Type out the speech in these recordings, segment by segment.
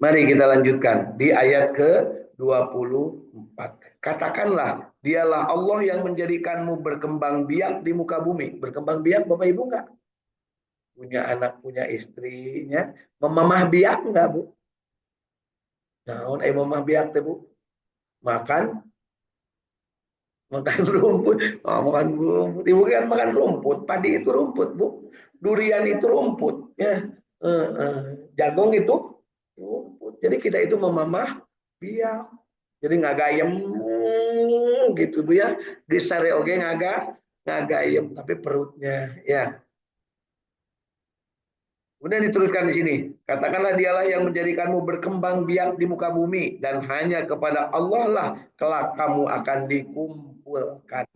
Mari kita lanjutkan di ayat ke-24. Katakanlah, dialah Allah yang menjadikanmu berkembang biak di muka bumi. Berkembang biak Bapak Ibu enggak? Punya anak, punya istrinya. Memamah biak enggak, Bu? Nah, mamah biak teh, Bu. Makan rumput. Oh, makan rumput. Ibu kan makan rumput. Padi itu rumput, Bu. Durian itu rumput. Ya. Jagung itu rumput. Jadi kita itu memamah biak. Jadi ngagayem gitu, Bu ya. Disare oge ngagayem, tapi perutnya ya. Kemudian dituliskan di sini, katakanlah dialah yang menjadikanmu berkembang biak di muka bumi dan hanya kepada Allah lah kelak kamu akan dikumpulkan.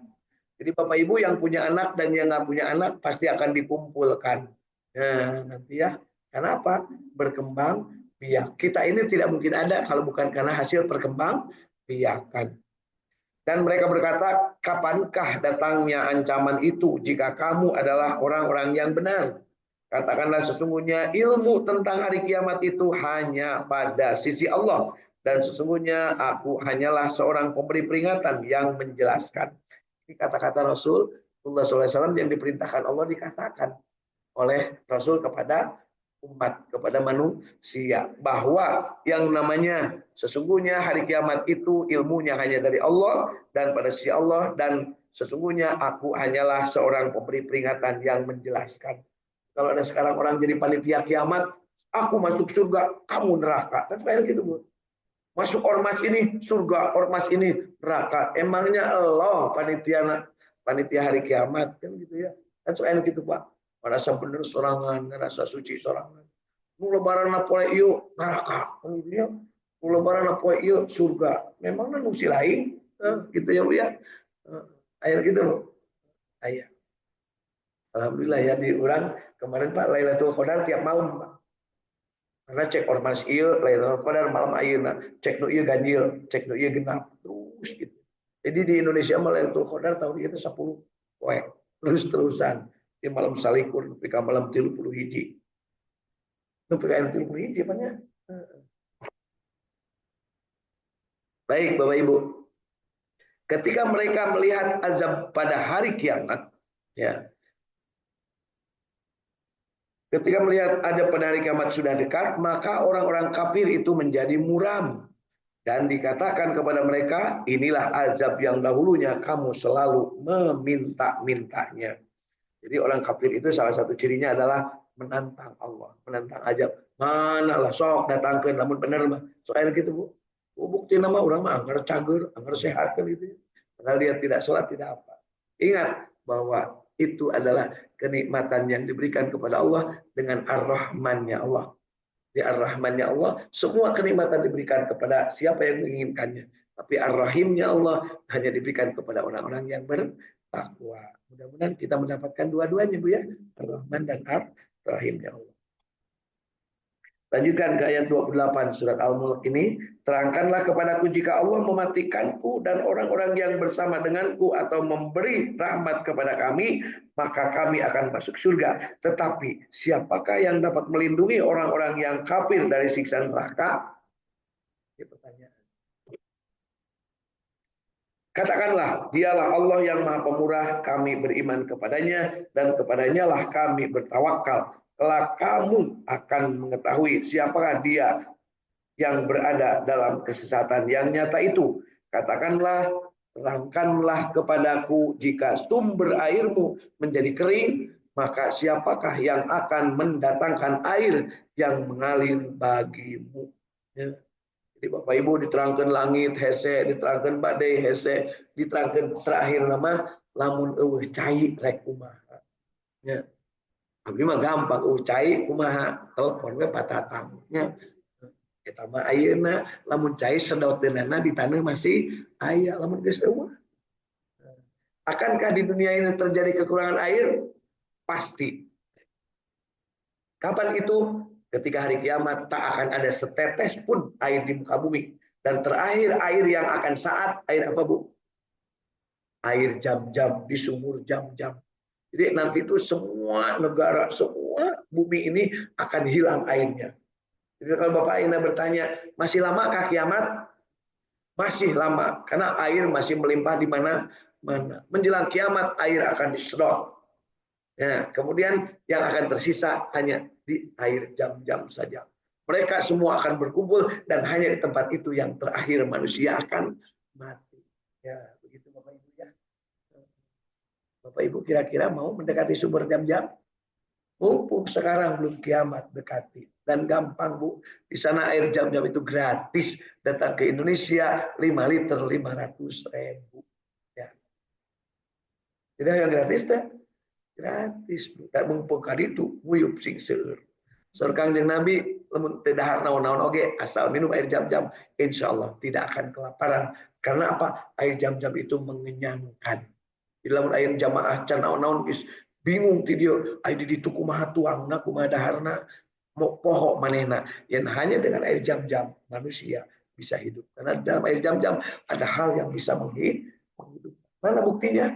Jadi Bapak Ibu yang punya anak dan yang nggak punya anak pasti akan dikumpulkan. Nah, nanti ya, kenapa? Berkembang biak. Kita ini tidak mungkin ada kalau bukan karena hasil perkembang biakan. Dan mereka berkata, kapankah datangnya ancaman itu jika kamu adalah orang-orang yang benar? Katakanlah sesungguhnya ilmu tentang hari kiamat itu hanya pada sisi Allah. Dan sesungguhnya aku hanyalah seorang pemberi peringatan yang menjelaskan. Ini kata-kata Rasulullah SAW yang diperintahkan Allah dikatakan oleh Rasul kepada umat, kepada manusia. Bahwa yang namanya sesungguhnya hari kiamat itu ilmunya hanya dari Allah dan pada sisi Allah. Dan sesungguhnya aku hanyalah seorang pemberi peringatan yang menjelaskan. Kalau ada sekarang orang jadi panitia kiamat, aku masuk surga, kamu neraka. Kan kayak gitu, Bu. Masuk ormas ini surga, ormas ini neraka. Emangnya Allah panitia hari kiamat kan gitu ya. Kan soal gitu, Pak. Merasa benar sorangan, merasa suci sorangan. Nu lebaran poe ieu neraka, kan gitu ya. Nu lebaran poe ieu surga. Memangnya nu si lain, gitu ya, Bu ya. Ayat gitu, Bu. Ayat. Alhamdulillah ya di orang kemarin Pak Lailatul Qadar tiap malam Pak. Karena cek ormas ieu Lailatul Qadar malam ayeuna, cek nu ieu ganjil, cek nu ieu genap terus gitu. Jadi di Indonesia Lailatul Qadar tahun itu 10 poe terus-terusan di malam salikur nepi ka malam 30 hiji. Nepi ka 30 hiji apanya? Baik Bapak Ibu. Ketika mereka melihat azab pada hari kiamat, ya, ketika melihat ada pada hari kiamat sudah dekat, maka orang-orang kafir itu menjadi muram. Dan dikatakan kepada mereka, inilah azab yang dahulunya kamu selalu meminta-mintanya. Jadi orang kafir itu salah satu cirinya adalah menantang Allah, menantang azab. Manalah sok datangkan, namun benar mah. Soalnya gitu, Bu. Bukti nama orang mah anggar cager, anggar sehat kan gitu. Padahal dia tidak sholat, tidak apa. Ingat bahwa itu adalah kenikmatan yang diberikan kepada Allah dengan ar-Rahman-Nya Allah. Di ar-Rahman-Nya Allah, semua kenikmatan diberikan kepada siapa yang menginginkannya. Tapi ar-Rahim-Nya Allah hanya diberikan kepada orang-orang yang bertakwa. Mudah-mudahan kita mendapatkan dua-duanya, Bu ya. Ar-Rahman dan ar-Rahim-Nya Allah. Lanjutkan ke ayat 28 surat Al-Mulk ini. Terangkanlah kepadaku jika Allah mematikanku dan orang-orang yang bersama denganku atau memberi rahmat kepada kami, maka kami akan masuk surga. Tetapi siapakah yang dapat melindungi orang-orang yang kafir dari siksa neraka? Ini pertanyaan. Katakanlah, dialah Allah yang maha pemurah, kami beriman kepadanya, dan kepadanya lah kami bertawakal. Kelak kamu akan mengetahui siapakah dia yang berada dalam kesesatan yang nyata itu. Katakanlah, terangkanlah kepadaku jika sumber airmu menjadi kering, maka siapakah yang akan mendatangkan air yang mengalir bagimu. Ya. Jadi Bapak Ibu diterangkan langit hese, diterangkan badai hese, diterangkan terakhir nama lamun eueuh cai rek kumaha. Ya. Abdi mah gampang cai kumaha, telepon we patatang. Ya. Eta mah ayeuna lamun cai sedoteunana di tanah masih aya lamun geus eueuh. Akankah di dunia ini terjadi kekurangan air? Pasti. Kapan itu? Ketika hari kiamat tak akan ada setetes pun air di muka bumi. Dan terakhir air yang akan saat, air apa Bu? Air jam-jam, di sumur jam-jam. Jadi nanti itu semua negara, semua bumi ini akan hilang airnya. Jadi kalau Bapak Ina bertanya, masih lamakah kiamat? Masih lama, karena air masih melimpah di mana. Menjelang kiamat, air akan disedot. Ya, kemudian yang akan tersisa hanya di air jam-jam saja. Mereka semua akan berkumpul dan hanya di tempat itu yang terakhir manusia akan mati. Ya, begitu Bapak Ibu ya. Bapak Ibu kira-kira mau mendekati sumber jam-jam? Mumpung sekarang belum kiamat dekati. Dan gampang Bu, di sana air jam-jam itu gratis. Datang ke Indonesia 5 liter 500.000. Ya. Tidak yang gratis dah. Gratis Bu. Dan mumpung kali itu nguyup sing seueur. Saur Kangjeng Nabi lamun teu dahar naon-naon oge asal minum air jam-jam insyaallah tidak akan kelaparan. Karena apa? Air jam-jam itu mengenyangkan. Di lamun air jamaah can naon-naon geus bingung ti dieu, ai di ditu kumaha tuangna, kumaha daharna, mau pohok manehna. Yang hanya dengan air jam-jam manusia bisa hidup. Karena dalam air jam-jam ada hal yang bisa menghidupkan. Mana buktinya?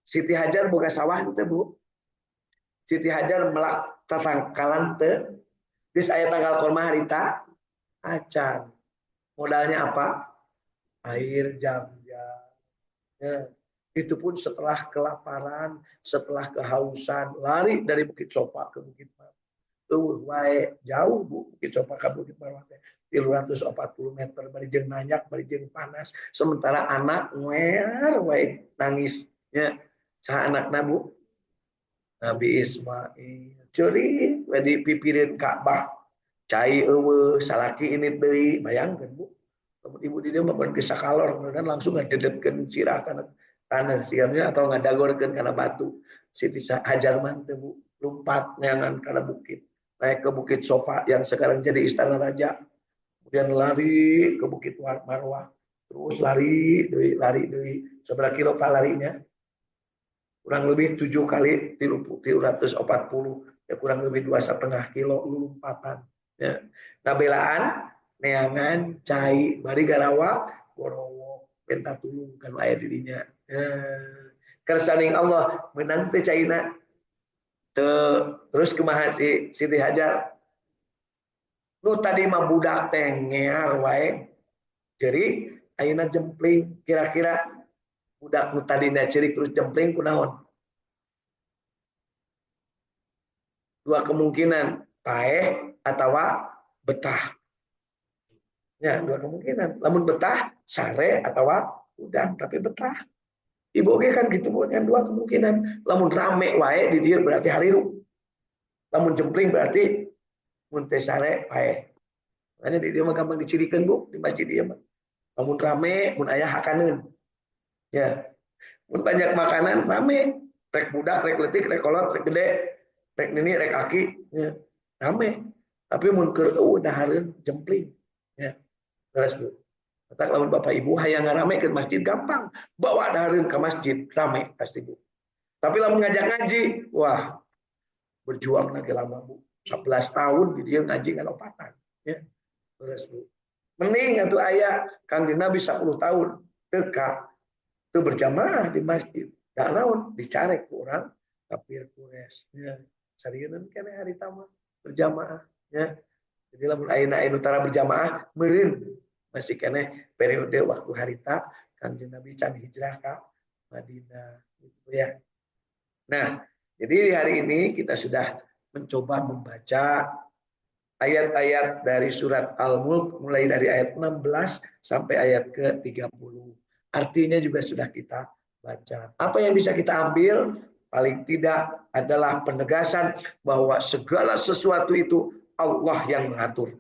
Siti Hajar boga sawah teu Bu. Siti Hajar melak tatangkalan teu. Geus aya tanggal kurma harita acan. Modalnya apa? Air jam-jam. Ya. Itu pun setelah kelaparan, setelah kehausan, lari dari Bukit Sopa ke Bukit Marwah. Wae jauh Bu, Bukit Sopa ke Bukit Marwah 340 meter, bari jeung nanyak, bari jeung panas. Sementara anak ngwer wae nangis. Ya, saha anakna Bu? Nabi Ismail. Ceurik we dipipireun Ka'bah. Cai eueuh salaki ini deui, bayangkeun Bu. Lamun ibu di dieu mah ban sakalor kemudian langsung ngadedetkeun sirah kana tanah siamnya atau ngadagorkeun kana batu. Siti Hajar mah teu Bu, lompat neangan kana bukit. Naik ke Bukit Sofa yang sekarang jadi Istana Raja. Kemudian lari ke Bukit Marwah. Terus lari deui. Seberapa kilo Pak larinya? Kurang lebih 7 kali 340, ya kurang lebih 2,5 kilo lompatan. Ya. Nabelaan neangan cai bari garawa gorowo minta tulung kan aya dirinya. Kersaning Allah menang teh caina. Terus kumaha si Siti Hajar? Nu tadi mah budak teh ngear wae. Jadi ayeuna jempling kira-kira budak nu tadina ceurik terus jempling kunaon? Dua kemungkinan, paeh atau betah. Ya, dua kemungkinan. Lamun betah, sare atau udang, tapi betah. Ibu oke kan gitu Bu, kan dua kemungkinan. Lamun rame wae di dia berarti hariru. Lamun jempling berarti mun teh sare paeh. Makanya di dia mah gampang dicirikeun Bu, di masjid dia mah. Lamun rame, mun aya hakaneun. Ya. Mun banyak makanan rame. Rek budak, rek letik, rek kolot, rek gede, rek nini, rek aki, ya. Rame. Tapi mun keur dahareun jempling. Ya. Terus Bu. Kata lamun Bapak Ibu hayang ngarame ke masjid gampang. Bawa dahareun ke masjid rame pasti Bu. Tapi lamun ngajak ngaji, wah berjuang lagi lama Bu. 11 tahun dia ngaji ngalopatan. Ya. Terus Bu. Mending atuh aya Kangjeng Nabi 10 tahun teka itu berjamaah di masjid. Tak naon dicarek ku orang kafir Quraisy. Ya. Sarieun keneh hari tamu berjamaah ya. Jadi lamun ayeuna utara berjamaah meureun masih keneh periode waktu harita Kanjeng Nabi can hijrah ka Madinah gitu ya. Nah, jadi hari ini kita sudah mencoba membaca ayat-ayat dari surat Al-Mulk mulai dari ayat 16 sampai ayat ke-30. Artinya juga sudah kita baca. Apa yang bisa kita ambil? Paling tidak adalah penegasan bahwa segala sesuatu itu Allah yang mengatur.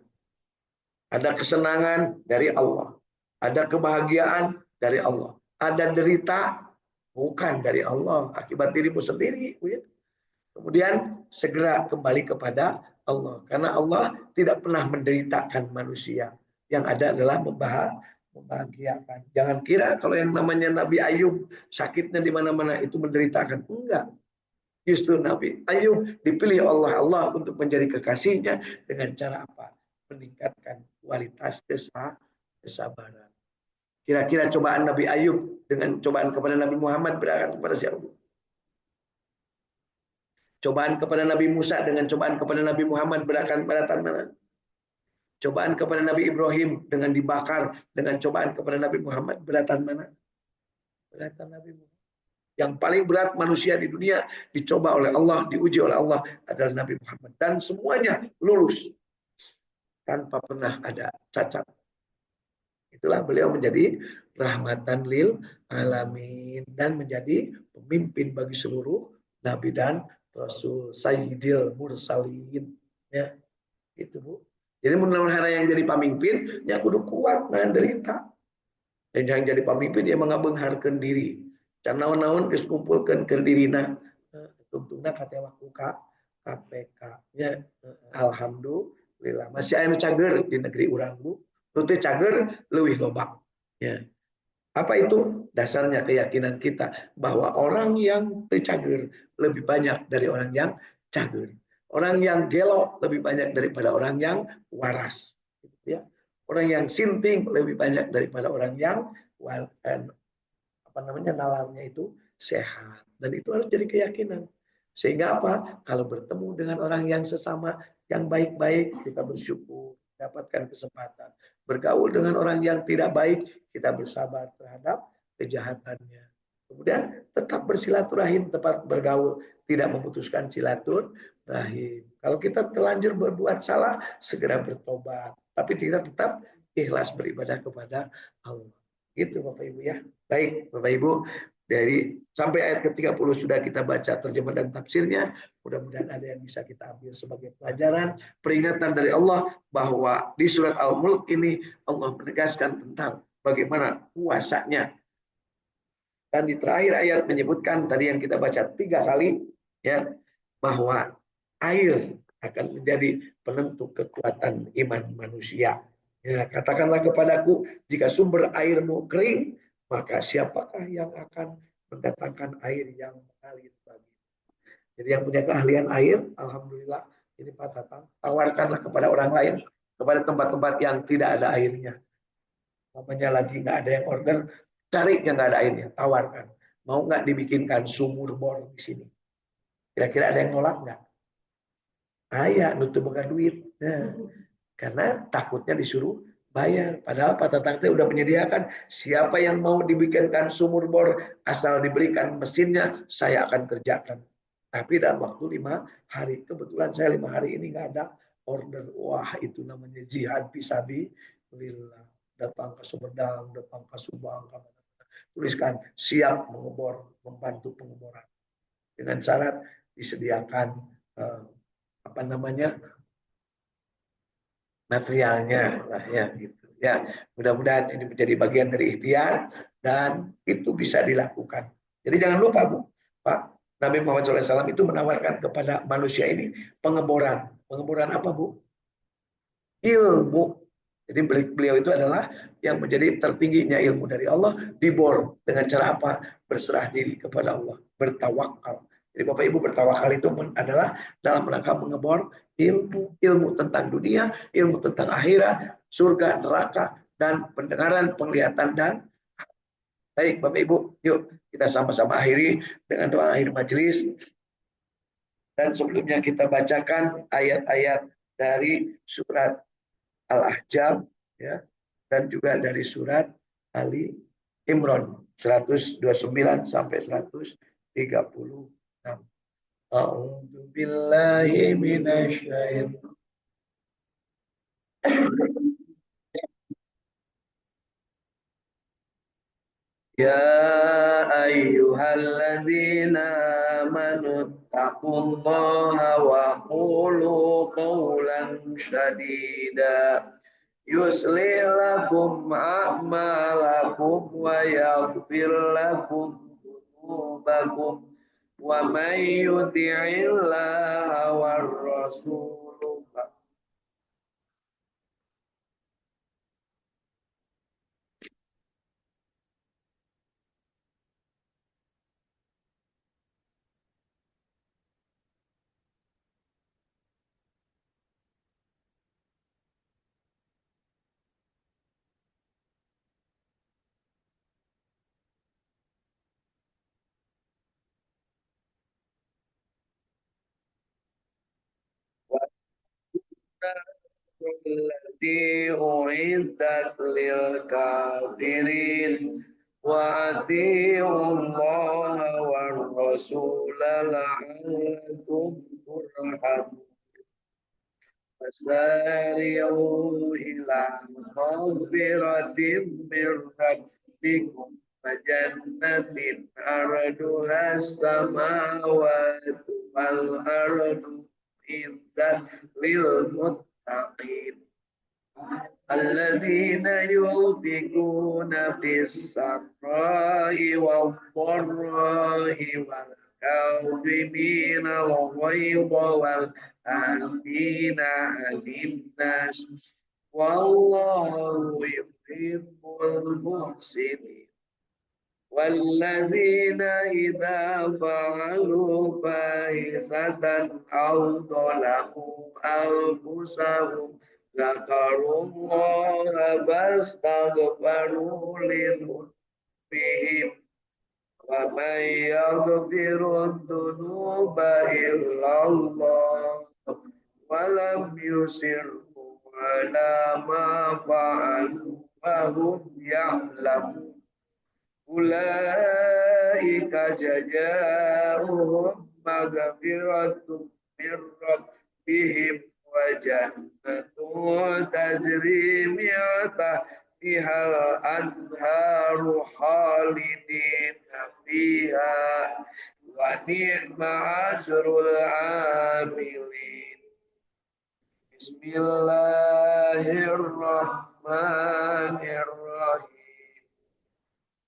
Ada kesenangan dari Allah. Ada kebahagiaan dari Allah. Ada derita bukan dari Allah. Akibat dirimu sendiri. Kemudian segera kembali kepada Allah. Karena Allah tidak pernah menderitakan manusia. Yang ada adalah membahagiakan. Jangan kira kalau yang namanya Nabi Ayub sakitnya di mana-mana itu menderitakan. Enggak. Justru Nabi Ayub dipilih Allah untuk menjadi kekasihnya dengan cara apa? Meningkatkan kualitas kesabaran. Kira-kira cobaan Nabi Ayub dengan cobaan kepada Nabi Muhammad berangkat kepada siapa? Cobaan kepada Nabi Musa dengan cobaan kepada Nabi Muhammad beratan mana? Cobaan kepada Nabi Ibrahim dengan dibakar dengan cobaan kepada Nabi Muhammad beratan mana? Beratan Nabi Muhammad. Yang paling berat manusia di dunia dicoba oleh Allah, diuji oleh Allah adalah Nabi Muhammad. Dan semuanya lulus tanpa pernah ada cacat. Itulah beliau menjadi rahmatan lil alamin dan menjadi pemimpin bagi seluruh nabi dan rasul, sayyidil mursalin. Ya, itu Bu. Jadi mudah-mudahan yang jadi pemimpin ya kudu kuat dan derita. Dan yang jadi pemimpin dia mengabeungharkeun diri. Can naon-naon geus kumpulkeun ke dirina. Tungtungna kate waktu KPK. Ya, alhamdulillah masih aya cager di negeri urang Bu. Nu teu cager leuwih loba. Ya. Apa itu? Dasarnya keyakinan kita bahwa orang yang cager lebih banyak dari orang yang cager. Orang yang gelo lebih banyak daripada orang yang waras. Ya. Orang yang sinting lebih banyak daripada orang yang apa namanya nalarnya itu sehat. Dan itu harus jadi keyakinan. Sehingga apa? Kalau bertemu dengan orang yang sesama, yang baik-baik, kita bersyukur, dapatkan kesempatan. Bergaul dengan orang yang tidak baik, kita bersabar terhadap kejahatannya. Kemudian tetap bersilaturahim, tetap bergaul, tidak memutuskan silaturahim. Kalau kita terlanjur berbuat salah, segera bertobat. Tapi kita tetap ikhlas beribadah kepada Allah. Gitu Bapak Ibu ya. Baik Bapak Ibu, dari sampai ayat ke-30 sudah kita baca terjemah dan tafsirnya. Mudah-mudahan ada yang bisa kita ambil sebagai pelajaran, peringatan dari Allah bahwa di surat Al-Mulk ini Allah menegaskan tentang bagaimana kuasanya. Dan di terakhir ayat menyebutkan tadi yang kita baca 3 kali ya, bahwa air akan menjadi penentu kekuatan iman manusia. Ya, katakanlah kepadaku jika sumber airmu kering, maka siapakah yang akan mendatangkan air yang mengalir bagi. Jadi yang punya keahlian air, alhamdulillah ini Pak Tatang, tawarkanlah kepada orang lain, kepada tempat-tempat yang tidak ada airnya. Namanya lagi nggak ada yang order, cari yang nggak ada airnya, tawarkan. Mau nggak dibikinkan sumur bor di sini? Kira-kira ada yang nolak nggak? Ayah nutup bukan duit. Nah, karena takutnya disuruh bayar. Padahal Pak Tatang udah menyediakan siapa yang mau dibikinkan sumur bor asal diberikan mesinnya, saya akan kerjakan. Tapi dalam waktu 5 hari. Kebetulan saya 5 hari ini nggak ada order. Wah itu namanya jihad fisabilillah. Datang ke Sumedang, datang ke Subang, tuliskan siap mengebor, membantu pengeboran. Dengan syarat disediakan apa namanya materialnya lah ya gitu ya. Mudah-mudahan ini menjadi bagian dari ikhtiar dan itu bisa dilakukan. Jadi jangan lupa Bu, Pak Nabi Muhammad SAW itu menawarkan kepada manusia ini pengeboran. Pengeboran apa Bu? Ilmu. Jadi beliau itu adalah yang menjadi tertingginya ilmu dari Allah, dibor dengan cara apa? Berserah diri kepada Allah, bertawakal. Jadi Bapak Ibu bertawakal itu adalah dalam rangka mengebor ilmu tentang dunia, ilmu tentang akhirat, surga, neraka, dan pendengaran, penglihatan, dan baik Bapak Ibu, yuk kita sama-sama akhiri dengan doa akhir majelis. Dan sebelumnya kita bacakan ayat-ayat dari surat Al-Ahzab ya, dan juga dari surat Ali Imran 129 sampai 136. A'udzu billahi minasyaitonir Ya ayyuhalladzina amanu taqullaha wa qulu qawlan sadida yuslih lakum a'malakum wa yaghfir lakum dzunubakum wa may yuti'illaha war rasul التي أعدت للكافرين وأطيعوا الله والرسول لعلكم ترحمون فسارعوا إلى مغفرة من ربكم وجنة عرضها السماوات والأرض أعدت للمتقين الذين ينفقون في السراء والضراء والكاظمين الغيظ والعافين عن الناس والله يحب المحسنين والذين إذا فعلوا فاحشة أو ظلموا أنفسهم ذكروا الله فاستغفروا لذنوبهم ومن يغفر الذنوب إلا الله ولم يصروا على ما فعلوا وهم يعلمون أولئك جزاؤهم مغفرة من ربهم وجنة تجري من تحتها الأنهار خالدين فيها ونعم أجر العاملين بسم الله الرحمن الرحيم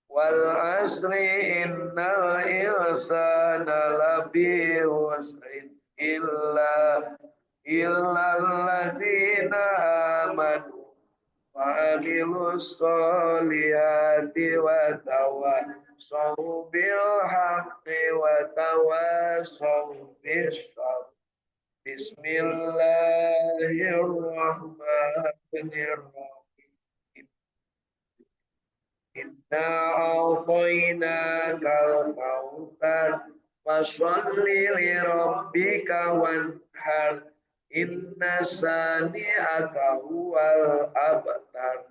والعصر إن الإنسان لفي خسر إلا الذين آمنوا وعملوا الصالحات وتواصوا بالحق وتواصوا بالصبر بسم الله الرحمن الرحيم إنا أعطيناك الكوثر فصل لربك وانحر إن شانئك هو الأبتر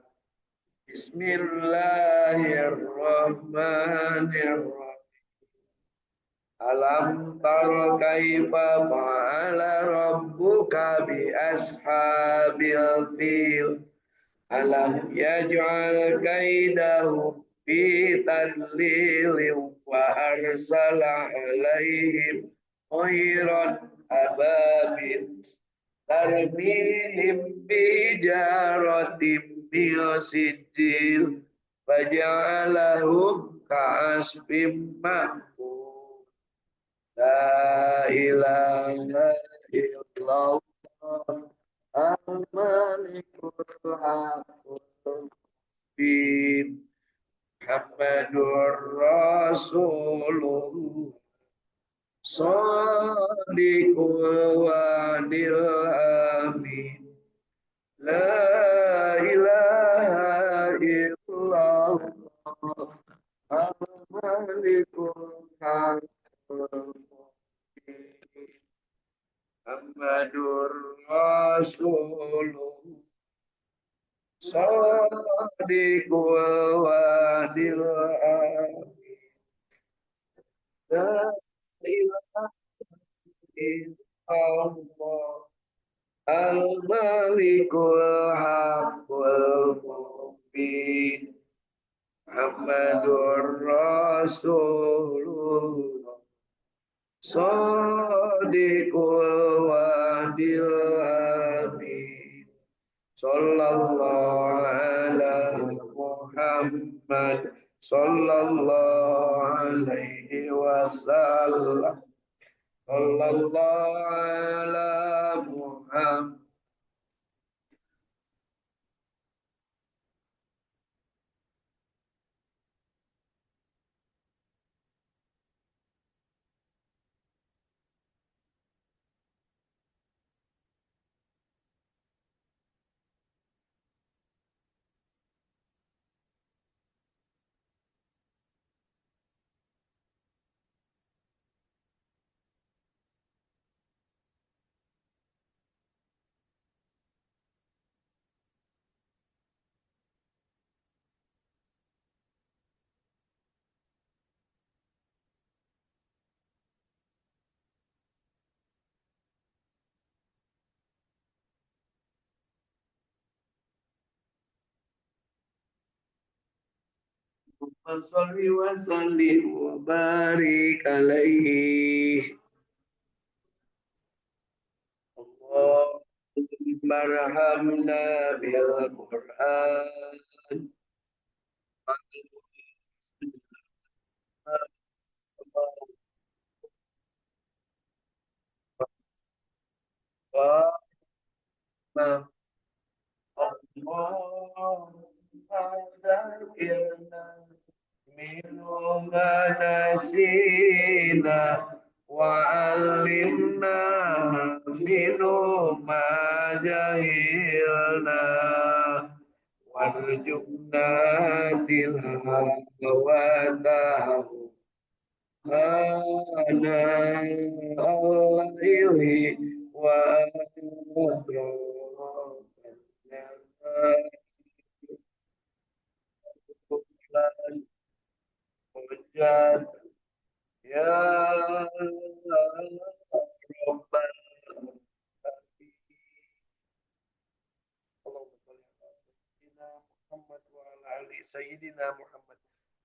بسم الله الرحمن الرحيم Alam tara kaifa fa'ala rabbuka bi ashabil fil alam yaj'al kaidahum fi tadlil wa arsala alaihim khairan ababil tarmihim bi jaratim min sijil faja'alahum ka'asfim ma'kul La ilaha illallah al-malikul haqqul bin Muhammadur Rasulullah Sadiqul wadil amin La ilaha illallah al-malikul haqqul Muhammadur Rasulullah Sadiqul wadil amin La ilaha illallah Al-Malikul Haqqul Mubin Muhammadur Rasulullah Sadiqul wadil amin Sallallahu ala Muhammad Sallallahu alaihi wasallam Sallallahu ala Muhammad Sholli wa sallim wa barik alaihi. Allahumma arhamna bil Qur'an. Allahumma dzakirna minhu ma nasina wa 'allimna minhu ma jahilna warzuqna tilawatahu ana al-laili wa Hujat ya Rabbal Muhammad wa ala ali sayyidina Muhammad.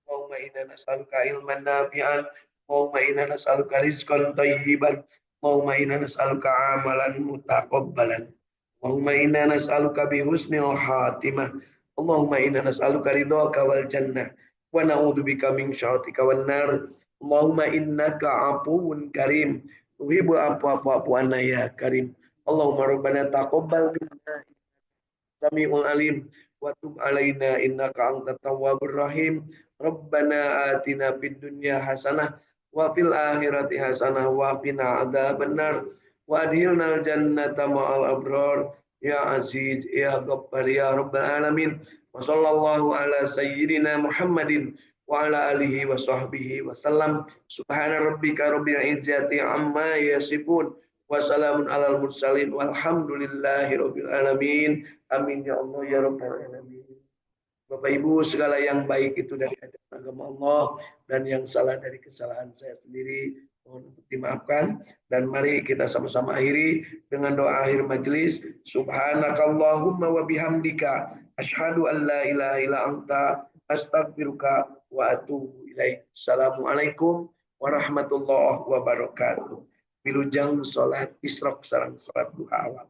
Allahumma inna nas'aluka ilman nafi'an. Allahumma inna nas'aluka rizqan thayyiban. Allahumma inna nas'aluka amalan mutaqabbalan. Allahumma inna nas'aluka bi husnil khatimah. Allahumma inna nas'aluka ridhaka wal jannah wa na'udzubika min syarrika wan nar. Allahumma innaka afuwun karim. Tuhibbu afwa ya karim. Allahumma rabbana taqabbal minna Sami'ul alim wa tub alaina innaka antat tawwabur rahim. Rabbana atina fid dunya hasanah wa fil akhirati hasanah wa qina adzabannar wa adkhilnal jannata ma'al abrar ya aziz ya ghaffar ya rabbal alamin. Wa sallallahu ala sayyidina Muhammadin wa ala alihi wa sahbihi wa sallam. Subhana rabbika rabbil izzati amma yasifun. Wassalamun alal mursalin walhamdulillahi rabbil alamin. Amin ya Allah ya rabbal alamin. Bapak Ibu, segala yang baik itu dari ajaran agama Allah dan yang salah dari kesalahan saya sendiri mohon untuk dimaafkan, dan mari kita sama-sama akhiri dengan doa akhir majelis. Subhanakallahumma wa bihamdika asyhadu an la ilaha illa anta astaghfiruka wa atubu ilaik. Assalamualaikum warahmatullahi wabarakatuh. Wilujeng salat isyraq sareng salat duha awal.